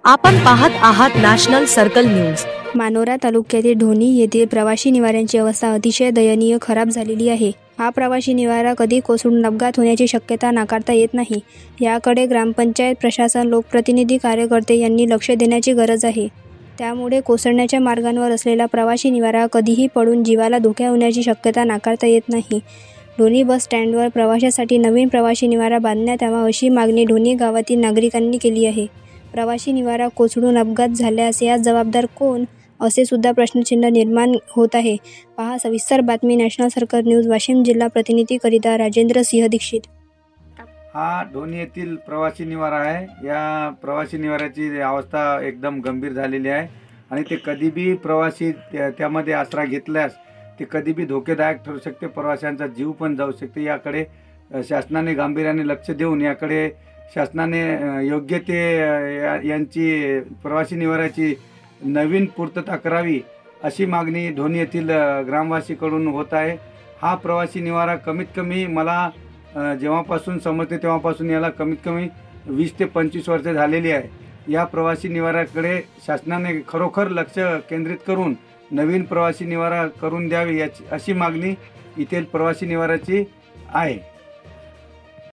आपण पाहत आहात नॅशनल सर्कल न्यूज। मानोरा तालुक्यातील ढोणी येथील प्रवासी निवाऱ्यांची अवस्था अतिशय दयनीय खराब झालेली आहे। हा प्रवासी निवारा कधी कोसळून अपघात होण्याची शक्यता नाकारता येत नाही। याकडे ग्रामपंचायत प्रशासन, लोकप्रतिनिधी, कार्यकर्ते यांनी लक्ष देण्याची गरज आहे। त्यामुळे कोसळण्याच्या मार्गावर असलेला प्रवासी निवारा कधीही पडून जीवाला धोका होण्याची शक्यता नाकारता येत नाही। ढोणी बस स्टँडवर प्रवाशांसाठी नवीन प्रवासी निवारा बांधण्यात यावा अशी मागणी ढोणी गावातील नागरिकांनी केली आहे। प्रवासी निवारा कोसळून अपघात झाल्यास यास जबाबदार कोण, असे सुद्धा प्रश्नचिन्ह निर्माण होत आहे। पहा सविस्तर बातमी नॅशनल सर्कल न्यूज वाशिम जिल्हा प्रतिनिधीकरिता राजेंद्र सिंह दीक्षित। हा ढोणी येथील प्रवासी निवारा आहे। या प्रवासी निवाऱ्याची अवस्था एकदम गंभीर झालेली आहे आणि ते कधी भी प्रवासी त्यामध्ये आसरा घेतल्यास ते कधी भी धोकेदायक ठरू शकते, प्रवाशांचा जीव पण जाऊ शकते। याकडे शासनाने गांभीर्याने लक्ष देऊन याकडे शासनाने योग्य ते यांची प्रवासी निवाऱ्याची नवीन पूर्तता करावी अशी मागणी ढोणी येथील ग्रामवासीकडून होत आहे। हा प्रवासी निवारा कमीत कमी मला जेव्हापासून समजते तेव्हापासून याला कमीत कमी 20 ते 25 वर्षे झालेली आहे। या प्रवासी निवाऱ्याकडे शासनाने खरोखर लक्ष केंद्रित करून नवीन प्रवासी निवारा करून द्यावे याची अशी मागणी येथील प्रवासी निवाऱ्याची आहे।